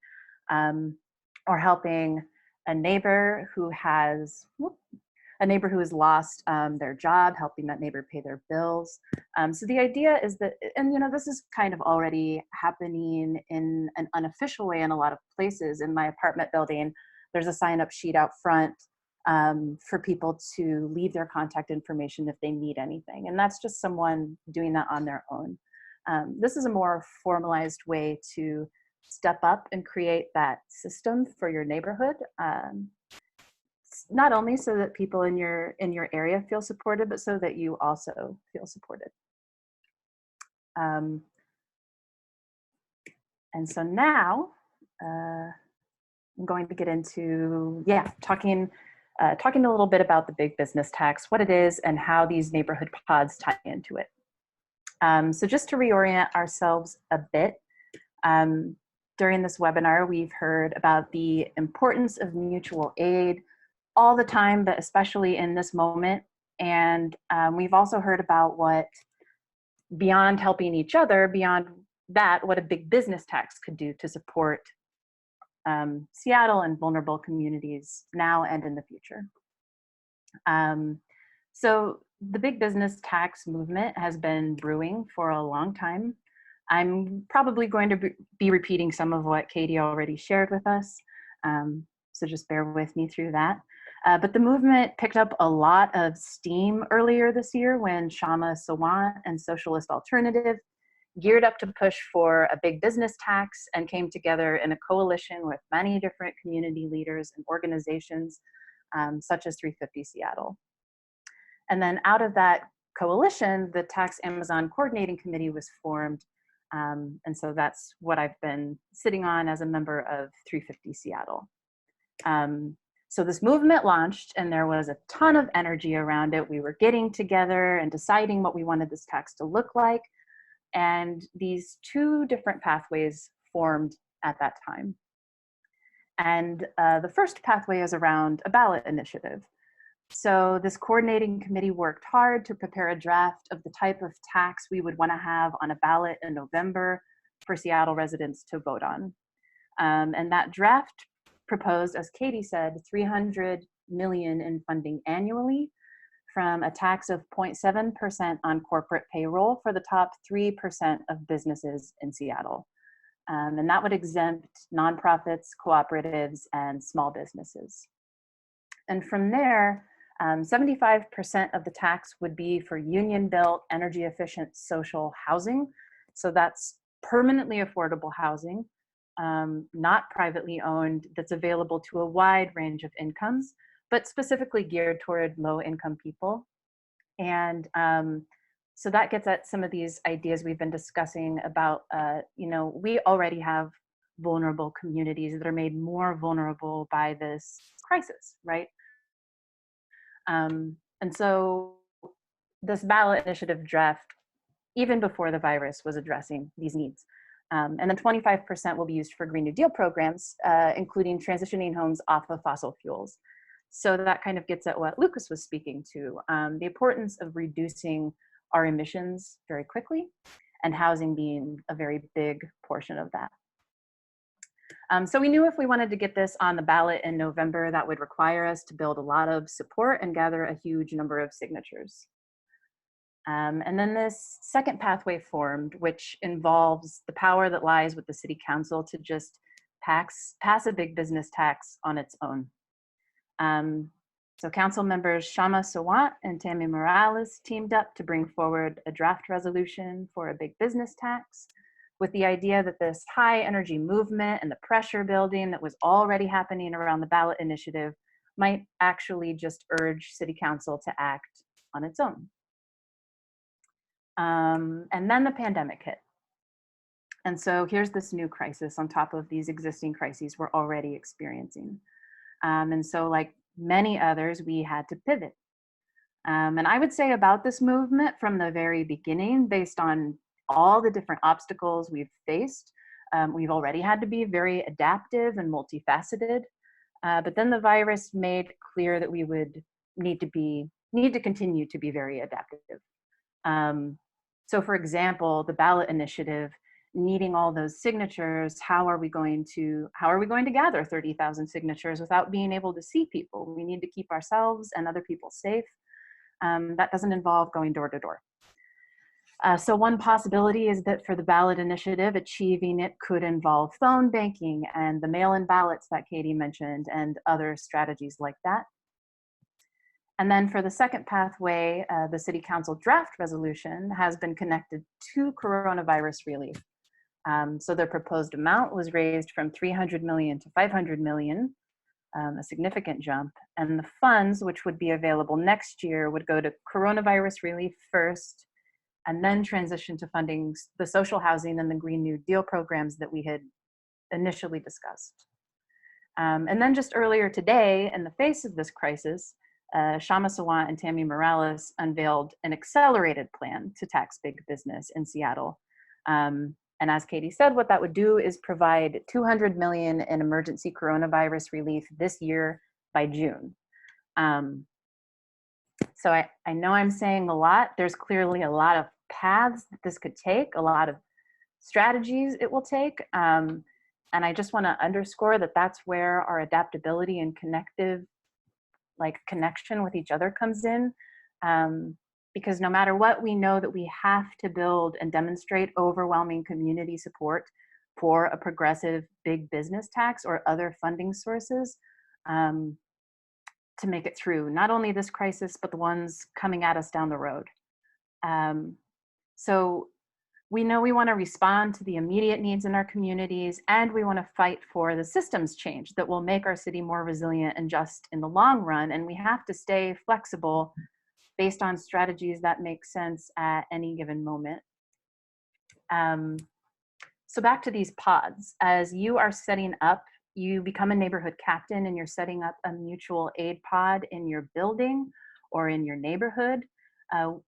or helping a neighbor who has lost their job, helping that neighbor pay their bills. So the idea is that, and you know, this is kind of already happening in an unofficial way in a lot of places. In my apartment building, there's a sign-up sheet out front for people to leave their contact information if they need anything. And that's just someone doing that on their own. This is a more formalized way to step up and create that system for your neighborhood. Not only so that people in your area feel supported, but so that you also feel supported. And so now I'm going to get into, talking a little bit about the big business tax, what it is, and how these neighborhood pods tie into it. So just to reorient ourselves a bit, during this webinar, we've heard about the importance of mutual aid all the time, but especially in this moment. And we've also heard about what, beyond helping each other, beyond that, what a big business tax could do to support Seattle and vulnerable communities now and in the future. So the big business tax movement has been brewing for a long time. I'm probably going to be repeating some of what Katie already shared with us, so just bear with me through that. But the movement picked up a lot of steam earlier this year when Shama Sawant and Socialist Alternative geared up to push for a big business tax and came together in a coalition with many different community leaders and organizations, such as 350 Seattle. And then out of that coalition, the Tax Amazon Coordinating Committee was formed. And so that's what I've been sitting on as a member of 350 Seattle. So this movement launched and there was a ton of energy around it. We were getting together and deciding what we wanted this tax to look like. And these two different pathways formed at that time. And the first pathway is around a ballot initiative. So this coordinating committee worked hard to prepare a draft of the type of tax we would want to have on a ballot in November for Seattle residents to vote on. And that draft proposed, as Katie said, $300 million in funding annually, from a tax of 0.7% on corporate payroll for the top 3% of businesses in Seattle. And that would exempt nonprofits, cooperatives, and small businesses. And from there, 75% of the tax would be for union-built, energy-efficient social housing. So that's permanently affordable housing, not privately owned, that's available to a wide range of incomes, but specifically geared toward low-income people. And so that gets at some of these ideas we've been discussing about, you know, we already have vulnerable communities that are made more vulnerable by this crisis, right? And so this ballot initiative draft, even before the virus, was addressing these needs. And then 25% will be used for Green New Deal programs, including transitioning homes off of fossil fuels. So that kind of gets at what Lucas was speaking to, the importance of reducing our emissions very quickly, and housing being a very big portion of that. So we knew if we wanted to get this on the ballot in November, that would require us to build a lot of support and gather a huge number of signatures. And then this second pathway formed, which involves the power that lies with the city council to just pass a big business tax on its own. So council members Shama Sawant and Tammy Morales teamed up to bring forward a draft resolution for a big business tax, with the idea that this high energy movement and the pressure building that was already happening around the ballot initiative might actually just urge city council to act on its own. And then the pandemic hit. And so here's this new crisis on top of these existing crises we're already experiencing. And so like many others, we had to pivot. And I would say about this movement from the very beginning, based on all the different obstacles we've faced, we've already had to be very adaptive and multifaceted. But then the virus made clear that we would need to continue to be very adaptive. So for example, the ballot initiative, needing all those signatures, how are we going to gather 30,000 signatures without being able to see people? We need to keep ourselves and other people safe. That doesn't involve going door to door. So one possibility is that for the ballot initiative, achieving it could involve phone banking and the mail-in ballots that Katie mentioned and other strategies like that. And then for the second pathway, the City Council draft resolution has been connected to coronavirus relief. So the proposed amount was raised from 300 million to 500 million, a significant jump. And the funds, which would be available next year, would go to coronavirus relief first, and then transition to funding the social housing and the Green New Deal programs that we had initially discussed. And then just earlier today, in the face of this crisis, Shama Sawant and Tammy Morales unveiled an accelerated plan to tax big business in Seattle. And as Katie said, what that would do is provide 200 million in emergency coronavirus relief this year by June. So I know I'm saying a lot. There's clearly a lot of paths that this could take, a lot of strategies it will take. And I just want to underscore that that's where our adaptability and connection with each other comes in. Because no matter what, we know that we have to build and demonstrate overwhelming community support for a progressive big business tax or other funding sources to make it through not only this crisis, but the ones coming at us down the road. So we know we want to respond to the immediate needs in our communities, and we want to fight for the systems change that will make our city more resilient and just in the long run. And we have to stay flexible based on strategies that make sense at any given moment. So back to these pods. As you are setting up, you become a neighborhood captain and you're setting up a mutual aid pod in your building or in your neighborhood.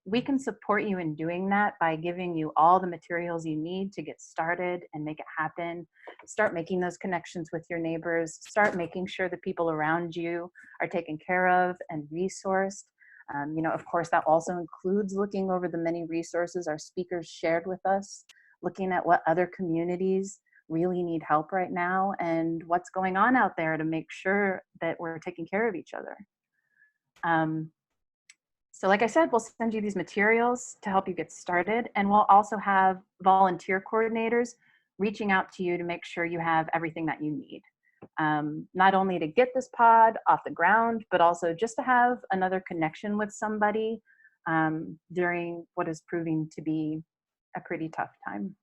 We can support you in doing that by giving you all the materials you need to get started and make it happen. Start making those connections with your neighbors. Start making sure the people around you are taken care of and resourced. Of course, that also includes looking over the many resources our speakers shared with us, looking at what other communities really need help right now and what's going on out there to make sure that we're taking care of each other. So like I said, we'll send you these materials to help you get started, and we'll also have volunteer coordinators reaching out to you to make sure you have everything that you need. Not only to get this pod off the ground, but also just to have another connection with somebody during what is proving to be a pretty tough time.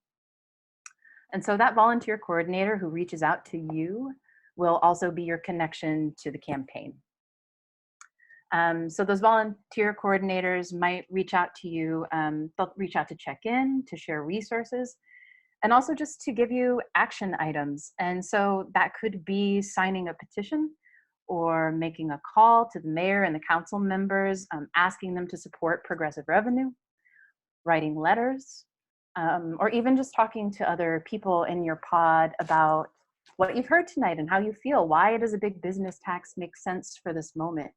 And so that volunteer coordinator who reaches out to you will also be your connection to the campaign. So those volunteer coordinators might reach out to you, they'll reach out to check in, to share resources, and also just to give you action items. And so that could be signing a petition or making a call to the mayor and the council members, asking them to support progressive revenue, writing letters, or even just talking to other people in your pod about what you've heard tonight and how you feel. Why does a big business tax make sense for this moment?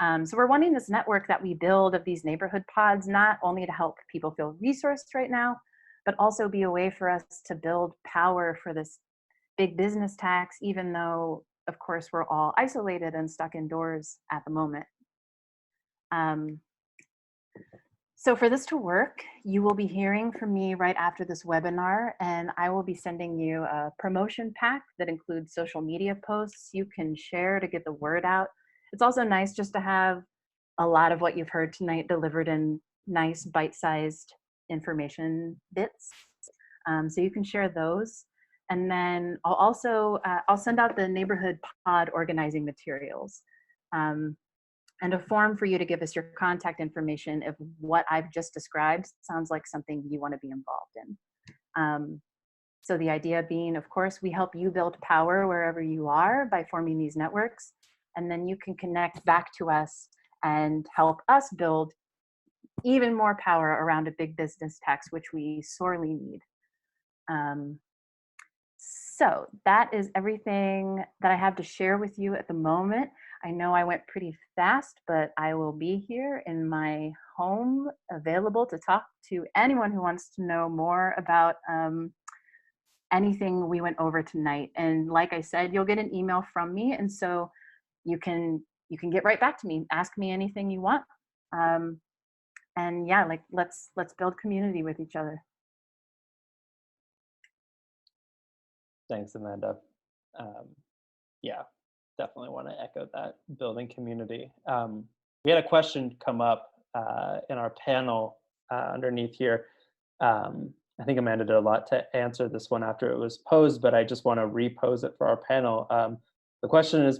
So we're wanting this network that we build of these neighborhood pods, not only to help people feel resourced right now, but also be a way for us to build power for this big business tax, even though, of course, we're all isolated and stuck indoors at the moment. So for this to work, you will be hearing from me right after this webinar, and I will be sending you a promotion pack that includes social media posts you can share to get the word out. It's also nice just to have a lot of what you've heard tonight delivered in nice bite-sized information bits. So you can share those. And then I'll also, I'll send out the neighborhood pod organizing materials. And a form for you to give us your contact information if what I've just described sounds like something you want to be involved in. So the idea being, of course, we help you build power wherever you are by forming these networks, and then you can connect back to us and help us build even more power around a big business tax, which we sorely need. So that is everything that I have to share with you at the moment. I know I went pretty fast, but I will be here in my home available to talk to anyone who wants to know more about anything we went over tonight. And like I said, you'll get an email from me, and so you can get right back to me, ask me anything you want. And yeah, like let's build community with each other. Thanks, Amanda. Yeah, definitely want to echo that, building community. We had a question come up in our panel underneath here. I think Amanda did a lot to answer this one after it was posed, but I just want to repose it for our panel. The question is,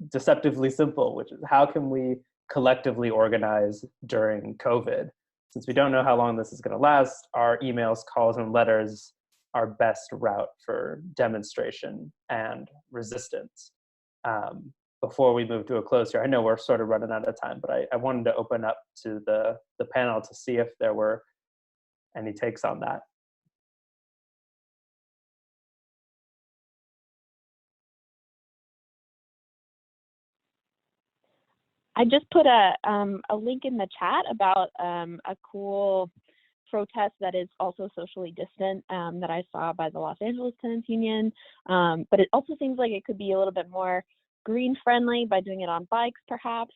deceptively simple, which is how can we collectively organize during COVID? Since we don't know how long this is going to last, our emails, calls, and letters our best route for demonstration and resistance. Before we move to a close here, I know we're sort of running out of time, but I wanted to open up to the panel to see if there were any takes on that. I just put a link in the chat about a cool protest that is also socially distant that I saw by the Los Angeles Tenants Union. But it also seems like it could be a little bit more green friendly by doing it on bikes, perhaps,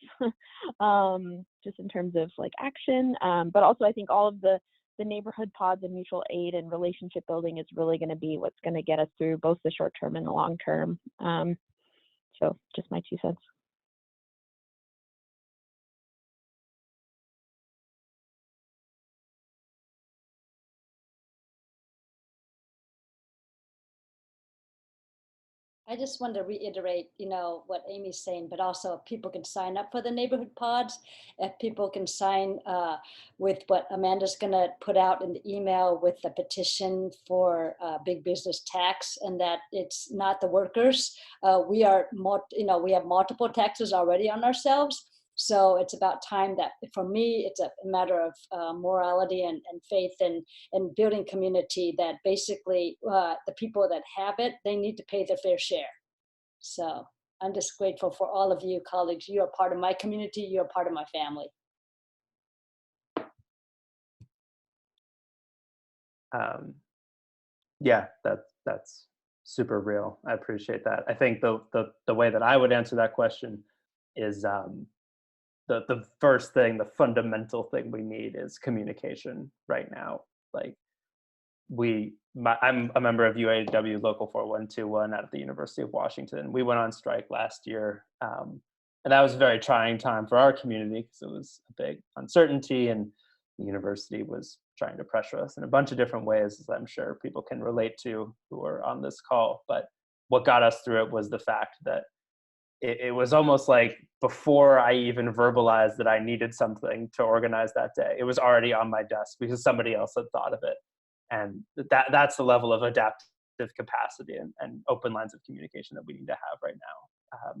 just in terms of like action. But also I think all of the neighborhood pods and mutual aid and relationship building is really going to be what's going to get us through both the short term and the long term. So just my 2 cents. I just want to reiterate, what Amy's saying, but also people can sign up for the neighborhood pods. If people can sign with what Amanda's going to put out in the email with the petition for big business tax, and that it's not the workers. We have multiple taxes already on ourselves. So it's about time that, for me, it's a matter of morality and faith and building community, that basically the people that have it, they need to pay their fair share. So I'm just grateful for all of you colleagues. You are part of my community. You're part of my family. Yeah, that's super real. I appreciate that. I think the way that I would answer that question is the first thing, the fundamental thing we need is communication right now. Like I'm a member of UAW Local 4121 out of the University of Washington. We went on strike last year, and that was a very trying time for our community because it was a big uncertainty, and the university was trying to pressure us in a bunch of different ways, as I'm sure people can relate to who are on this call. But what got us through it was the fact that it was almost like before I even verbalized that I needed something to organize that day, it was already on my desk because somebody else had thought of it. And that's the level of adaptive capacity and open lines of communication that we need to have right now.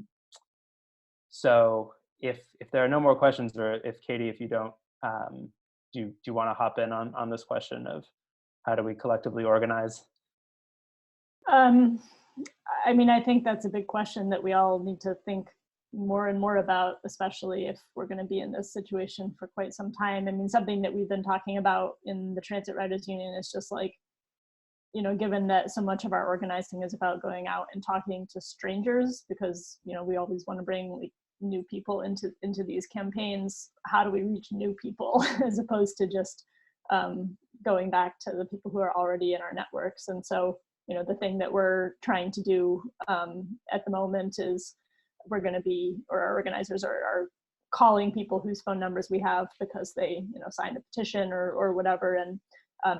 So if there are no more questions, or if Katie, if you don't, do you want to hop in on this question of how do we collectively organize? I mean, I think that's a big question that we all need to think more and more about, especially if we're going to be in this situation for quite some time. I mean, something that we've been talking about in the Transit Riders Union is just like, you know, given that so much of our organizing is about going out and talking to strangers, because, you know, we always want to bring like new people into these campaigns. How do we reach new people as opposed to just going back to the people who are already in our networks? And so, you know, the thing that we're trying to do at the moment is we're going to be, or our organizers are calling people whose phone numbers we have because they, you know, signed a petition or whatever, and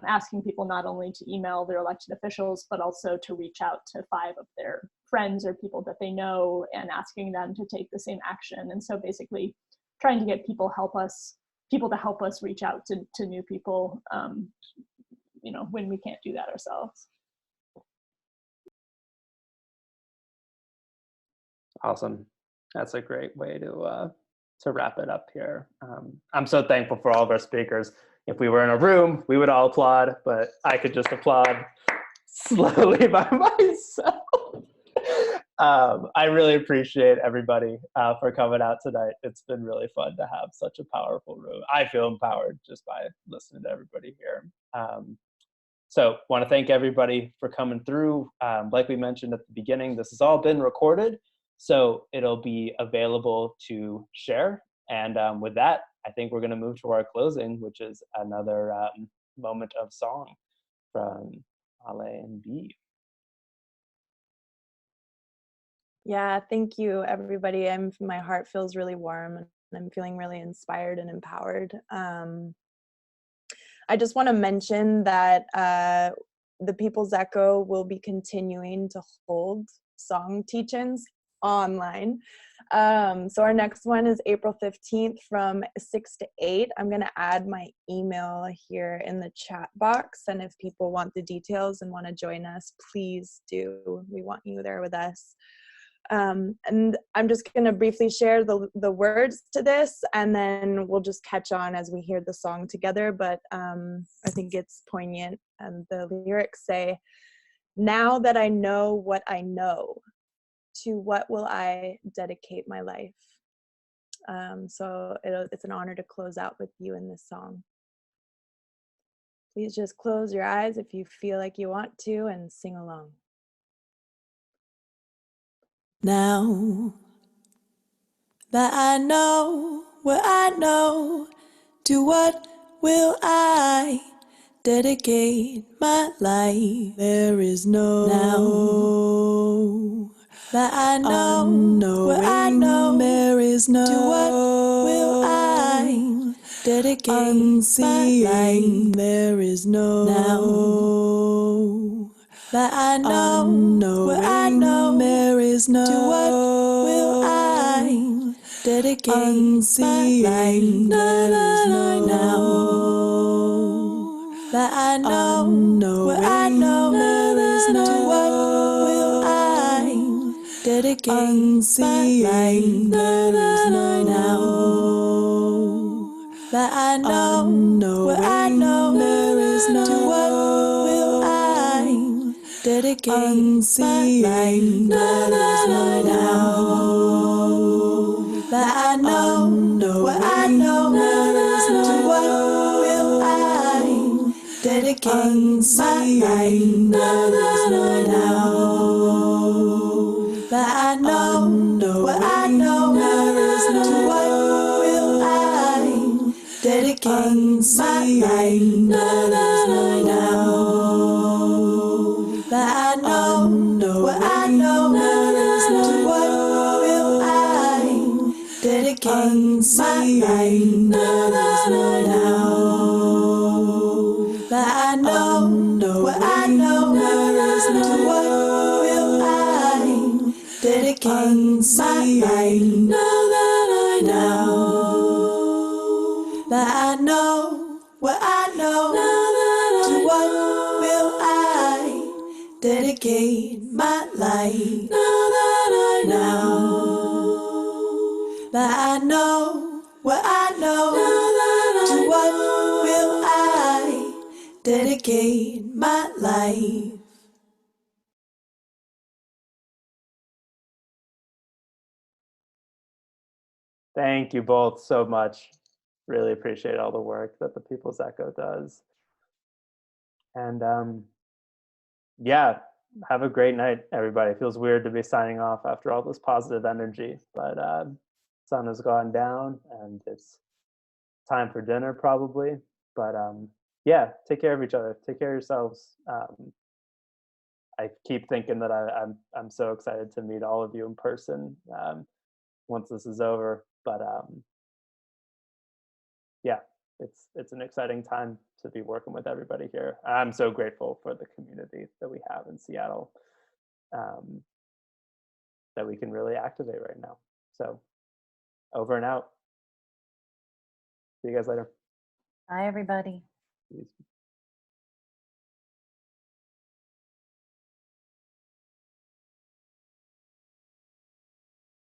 asking people not only to email their elected officials, but also to reach out to 5 of their friends or people that they know and asking them to take the same action. And so basically trying to get people to help us reach out to new people, you know, when we can't do that ourselves. Awesome. That's a great way to wrap it up here. I'm so thankful for all of our speakers. If we were in a room, we would all applaud, but I could just applaud slowly by myself. I really appreciate everybody for coming out tonight. It's been really fun to have such a powerful room. I feel empowered just by listening to everybody here. So want to thank everybody for coming through. Like we mentioned at the beginning, this has all been recorded, so it'll be available to share. And with that, I think we're going to move to our closing, which is another moment of song from Ale and B. Yeah, thank you, everybody. My heart feels really warm, and I'm feeling really inspired and empowered. I just want to mention that the People's Echo will be continuing to hold song teach-ins online. So our next one is April 15th from 6 to 8. I'm going to add my email here in the chat box, and if people want the details and want to join us, please do. We want you there with us. And I'm just going to briefly share the words to this, and then we'll just catch on as we hear the song together. But I think it's poignant, and the lyrics say, "Now that I know what I know, to what will I dedicate my life?" So it's an honor to close out with you in this song. Please just close your eyes if you feel like you want to and sing along. Now that I know what I know, to what will I dedicate my life? There is no now that I know what I know, there is no to what will I dedicate my life? There is no now that I know what I know, there is no to what will I dedicate my life? There is no now that I know what I know, there is no to what will I dedicate my life? There is no now that I know what I know, there is no to what will I dedicate my life? There is no now that I know what I know, there is no to what will I dedicate my life? There is no now that I know what I know, there is no to what will I dedicate my life? There is no now that I know what I know, there is no to what will I dedicate my life? There is no now that I know what I know, there is no to what will I dedicate my life? Now that I know that I know what I know, to what will I dedicate my life? Now that I know that I know what I know, to what will I dedicate my life? Thank you both so much. Really appreciate all the work that the People's Echo does. And yeah, have a great night, everybody. It feels weird to be signing off after all this positive energy, but sun has gone down and it's time for dinner probably. But yeah, take care of each other. Take care of yourselves. I keep thinking that I'm so excited to meet all of you in person once this is over. But yeah, it's an exciting time to be working with everybody here. I'm so grateful for the community that we have in Seattle that we can really activate right now. So over and out. See you guys later. Bye, everybody. Peace.